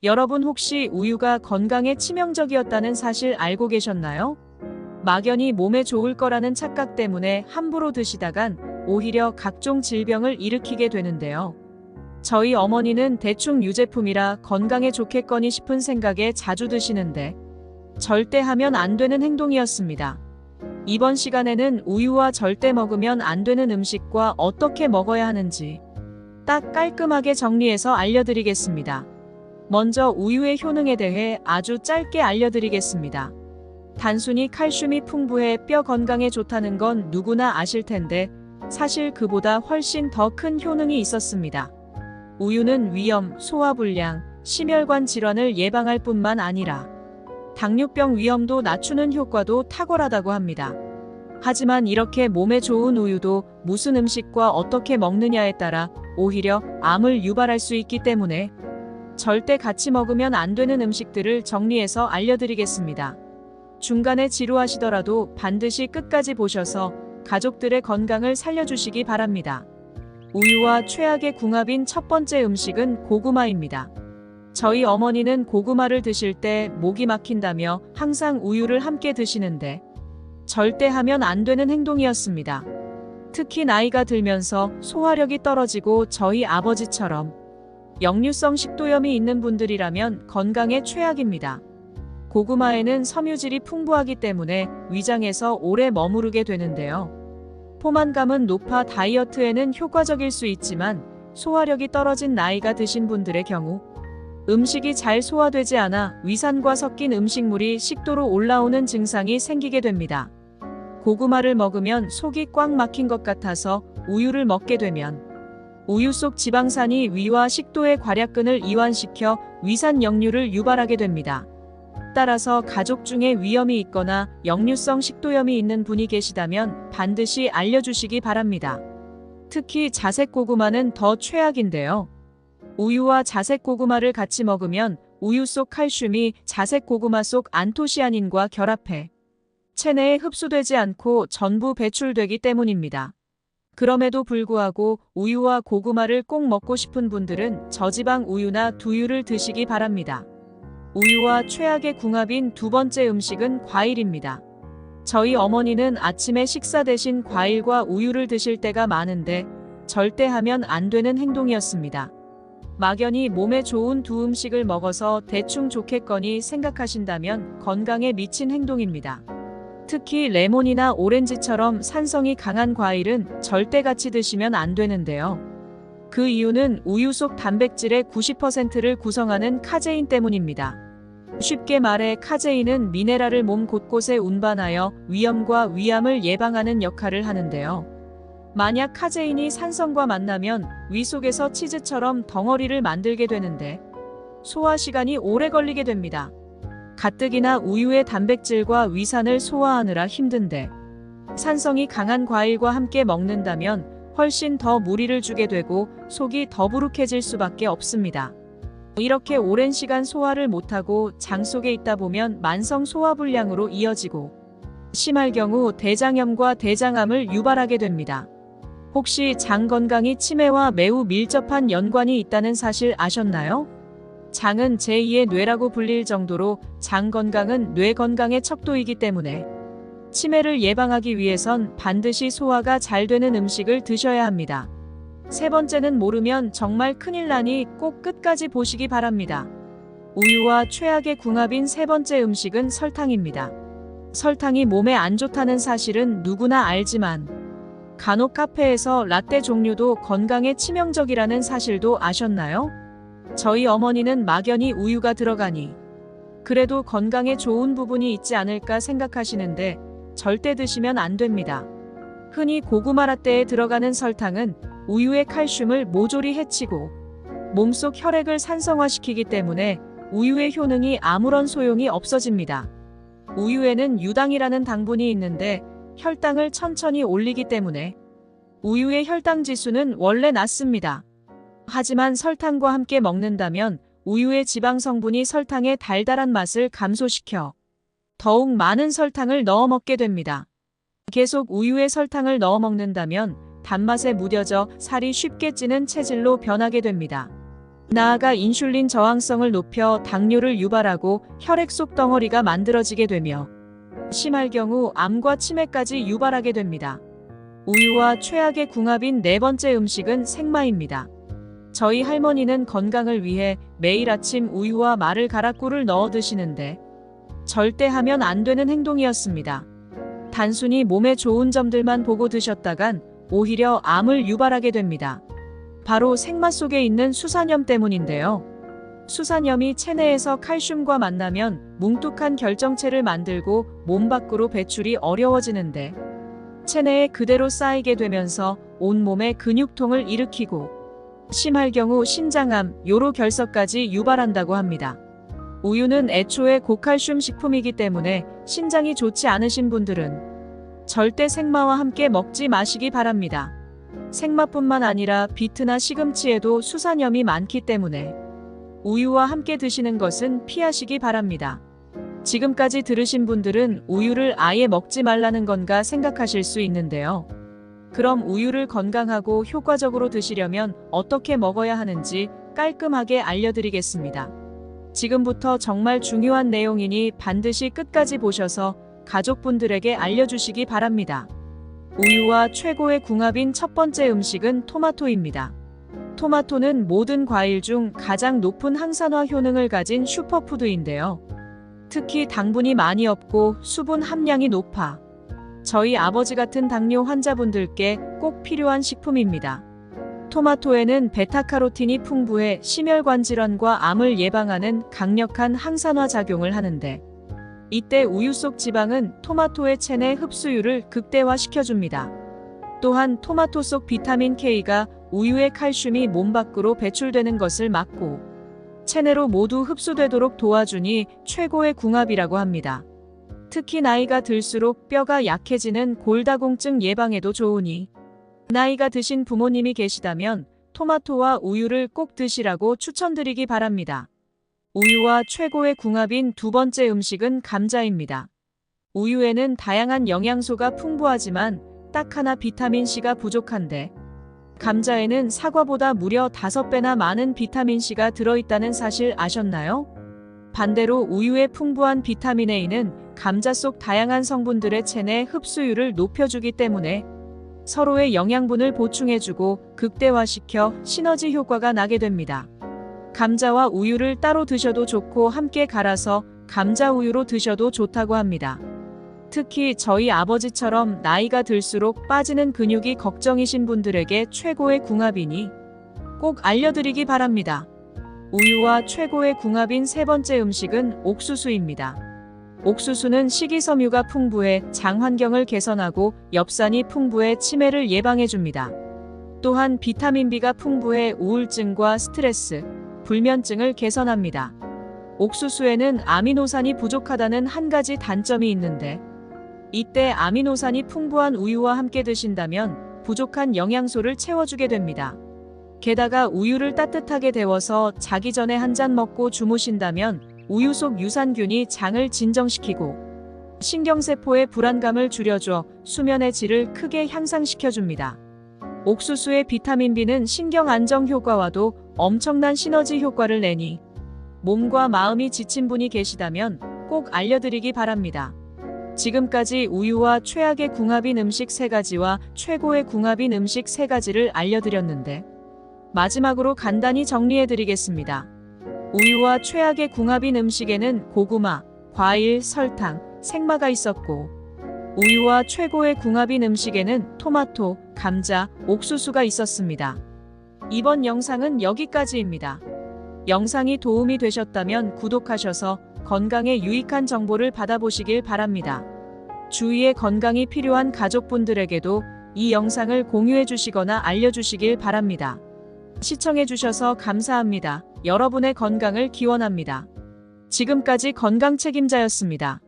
여러분 혹시 우유가 건강에 치명적이었다는 사실 알고 계셨나요? 막연히 몸에 좋을 거라는 착각 때문에 함부로 드시다간 오히려 각종 질병을 일으키게 되는데요. 저희 어머니는 대충 유제품이라 건강에 좋겠거니 싶은 생각에 자주 드시는데 절대 하면 안 되는 행동이었습니다. 이번 시간에는 우유와 절대 먹으면 안 되는 음식과 어떻게 먹어야 하는지 딱 깔끔하게 정리해서 알려드리겠습니다. 먼저 우유의 효능에 대해 아주 짧게 알려드리겠습니다. 단순히 칼슘이 풍부해 뼈 건강에 좋다는 건 누구나 아실 텐데 사실 그보다 훨씬 더 큰 효능이 있었습니다. 우유는 위염, 소화불량, 심혈관 질환을 예방할 뿐만 아니라 당뇨병 위험도 낮추는 효과도 탁월하다고 합니다. 하지만 이렇게 몸에 좋은 우유도 무슨 음식과 어떻게 먹느냐에 따라 오히려 암을 유발할 수 있기 때문에 절대 같이 먹으면 안 되는 음식들을 정리해서 알려드리겠습니다. 중간에 지루하시더라도 반드시 끝까지 보셔서 가족들의 건강을 살려주시기 바랍니다. 우유와 최악의 궁합인 첫 번째 음식은 고구마입니다. 저희 어머니는 고구마를 드실 때 목이 막힌다며 항상 우유를 함께 드시는데 절대 하면 안 되는 행동이었습니다. 특히 나이가 들면서 소화력이 떨어지고 저희 아버지처럼 역류성 식도염이 있는 분들이라면 건강에 최악입니다. 고구마에는 섬유질이 풍부하기 때문에 위장에서 오래 머무르게 되는데요. 포만감은 높아 다이어트에는 효과적일 수 있지만 소화력이 떨어진 나이가 드신 분들의 경우 음식이 잘 소화되지 않아 위산과 섞인 음식물이 식도로 올라오는 증상이 생기게 됩니다. 고구마를 먹으면 속이 꽉 막힌 것 같아서 우유를 먹게 되면 우유 속 지방산이 위와 식도의 괄약근을 이완시켜 위산 역류를 유발하게 됩니다. 따라서 가족 중에 위염이 있거나 역류성 식도염이 있는 분이 계시다면 반드시 알려주시기 바랍니다. 특히 자색 고구마는 더 최악인데요. 우유와 자색 고구마를 같이 먹으면 우유 속 칼슘이 자색 고구마 속 안토시아닌과 결합해 체내에 흡수되지 않고 전부 배출되기 때문입니다. 그럼에도 불구하고 우유와 고구마를 꼭 먹고 싶은 분들은 저지방 우유나 두유를 드시기 바랍니다. 우유와 최악의 궁합인 두 번째 음식은 과일입니다. 저희 어머니는 아침에 식사 대신 과일과 우유를 드실 때가 많은데 절대 하면 안 되는 행동이었습니다. 막연히 몸에 좋은 두 음식을 먹어서 대충 좋겠거니 생각하신다면 건강에 미친 행동입니다. 특히 레몬이나 오렌지처럼 산성이 강한 과일은 절대 같이 드시면 안 되는데요. 그 이유는 우유 속 단백질의 90%를 구성하는 카제인 때문입니다. 쉽게 말해 카제인은 미네랄을 몸 곳곳에 운반하여 위염과 위암을 예방하는 역할을 하는데요. 만약 카제인이 산성과 만나면 위 속에서 치즈처럼 덩어리를 만들게 되는데 소화 시간이 오래 걸리게 됩니다. 가뜩이나 우유의 단백질과 위산을 소화하느라 힘든데 산성이 강한 과일과 함께 먹는다면 훨씬 더 무리를 주게 되고 속이 더부룩해질 수밖에 없습니다. 이렇게 오랜 시간 소화를 못하고 장 속에 있다 보면 만성 소화불량으로 이어지고 심할 경우 대장염과 대장암을 유발하게 됩니다. 혹시 장 건강이 치매와 매우 밀접한 연관이 있다는 사실 아셨나요? 장은 제2의 뇌라고 불릴 정도로 장 건강은 뇌 건강의 척도이기 때문에 치매를 예방하기 위해선 반드시 소화가 잘 되는 음식을 드셔야 합니다. 세 번째는 모르면 정말 큰일 나니 꼭 끝까지 보시기 바랍니다. 우유와 최악의 궁합인 세 번째 음식은 설탕입니다. 설탕이 몸에 안 좋다는 사실은 누구나 알지만 간혹 카페에서 라떼 종류도 건강에 치명적이라는 사실도 아셨나요? 저희 어머니는 막연히 우유가 들어가니 그래도 건강에 좋은 부분이 있지 않을까 생각하시는데 절대 드시면 안 됩니다. 흔히 고구마 라떼에 들어가는 설탕은 우유의 칼슘을 모조리 해치고 몸속 혈액을 산성화시키기 때문에 우유의 효능이 아무런 소용이 없어집니다. 우유에는 유당이라는 당분이 있는데 혈당을 천천히 올리기 때문에 우유의 혈당 지수는 원래 낮습니다. 하지만 설탕과 함께 먹는다면 우유의 지방 성분이 설탕의 달달한 맛을 감소시켜 더욱 많은 설탕을 넣어 먹게 됩니다. 계속 우유에 설탕을 넣어 먹는다면 단맛에 무뎌져 살이 쉽게 찌는 체질로 변하게 됩니다. 나아가 인슐린 저항성을 높여 당뇨를 유발하고 혈액 속 덩어리가 만들어지게 되며 심할 경우 암과 치매까지 유발하게 됩니다. 우유와 최악의 궁합인 네 번째 음식은 생마입니다. 저희 할머니는 건강을 위해 매일 아침 우유와 마를 갈아 꿀을 넣어 드시는데 절대 하면 안 되는 행동이었습니다. 단순히 몸에 좋은 점들만 보고 드셨다간 오히려 암을 유발하게 됩니다. 바로 생마 속에 있는 수산염 때문인데요. 수산염이 체내에서 칼슘과 만나면 뭉툭한 결정체를 만들고 몸 밖으로 배출이 어려워지는데 체내에 그대로 쌓이게 되면서 온몸에 근육통을 일으키고 심할 경우 신장암, 요로 결석까지 유발한다고 합니다. 우유는 애초에 고칼슘 식품이기 때문에 신장이 좋지 않으신 분들은 절대 생마와 함께 먹지 마시기 바랍니다. 생마뿐만 아니라 비트나 시금치에도 수산염이 많기 때문에 우유와 함께 드시는 것은 피하시기 바랍니다. 지금까지 들으신 분들은 우유를 아예 먹지 말라는 건가 생각하실 수 있는데요. 그럼 우유를 건강하고 효과적으로 드시려면 어떻게 먹어야 하는지 깔끔하게 알려드리겠습니다. 지금부터 정말 중요한 내용이니 반드시 끝까지 보셔서 가족분들에게 알려주시기 바랍니다. 우유와 최고의 궁합인 첫 번째 음식은 토마토입니다. 토마토는 모든 과일 중 가장 높은 항산화 효능을 가진 슈퍼푸드인데요. 특히 당분이 많이 없고 수분 함량이 높아 저희 아버지 같은 당뇨 환자분들께 꼭 필요한 식품입니다. 토마토에는 베타카로틴이 풍부해 심혈관 질환과 암을 예방하는 강력한 항산화 작용을 하는데 이때 우유 속 지방은 토마토의 체내 흡수율을 극대화시켜줍니다. 또한 토마토 속 비타민 K가 우유의 칼슘이 몸 밖으로 배출되는 것을 막고 체내로 모두 흡수되도록 도와주니 최고의 궁합이라고 합니다. 특히 나이가 들수록 뼈가 약해지는 골다공증 예방에도 좋으니 나이가 드신 부모님이 계시다면 토마토와 우유를 꼭 드시라고 추천드리기 바랍니다. 우유와 최고의 궁합인 두 번째 음식은 감자입니다. 우유에는 다양한 영양소가 풍부하지만 딱 하나 비타민C가 부족한데 감자에는 사과보다 무려 5배나 많은 비타민C가 들어있다는 사실 아셨나요? 반대로 우유의 풍부한 비타민 A는 감자 속 다양한 성분들의 체내 흡수율을 높여주기 때문에 서로의 영양분을 보충해주고 극대화시켜 시너지 효과가 나게 됩니다. 감자와 우유를 따로 드셔도 좋고 함께 갈아서 감자 우유로 드셔도 좋다고 합니다. 특히 저희 아버지처럼 나이가 들수록 빠지는 근육이 걱정이신 분들에게 최고의 궁합이니 꼭 알려드리기 바랍니다. 우유와 최고의 궁합인 세 번째 음식은 옥수수입니다. 옥수수는 식이섬유가 풍부해 장 환경을 개선하고 엽산이 풍부해 치매를 예방해줍니다. 또한 비타민 B가 풍부해 우울증과 스트레스, 불면증을 개선합니다. 옥수수에는 아미노산이 부족하다는 한 가지 단점이 있는데 이때 아미노산이 풍부한 우유와 함께 드신다면 부족한 영양소를 채워주게 됩니다. 게다가 우유를 따뜻하게 데워서 자기 전에 한 잔 먹고 주무신다면 우유 속 유산균이 장을 진정시키고 신경세포의 불안감을 줄여줘 수면의 질을 크게 향상시켜줍니다. 옥수수의 비타민 B는 신경 안정 효과와도 엄청난 시너지 효과를 내니 몸과 마음이 지친 분이 계시다면 꼭 알려드리기 바랍니다. 지금까지 우유와 최악의 궁합인 음식 3가지와 최고의 궁합인 음식 3가지를 알려드렸는데 마지막으로 간단히 정리해드리겠습니다. 우유와 최악의 궁합인 음식에는 고구마, 과일, 설탕, 생마가 있었고 우유와 최고의 궁합인 음식에는 토마토, 감자, 옥수수가 있었습니다. 이번 영상은 여기까지입니다. 영상이 도움이 되셨다면 구독하셔서 건강에 유익한 정보를 받아보시길 바랍니다. 주위에 건강이 필요한 가족분들에게도 이 영상을 공유해 주시거나 알려주시길 바랍니다. 시청해 주셔서 감사합니다. 여러분의 건강을 기원합니다. 지금까지 건강책임자였습니다.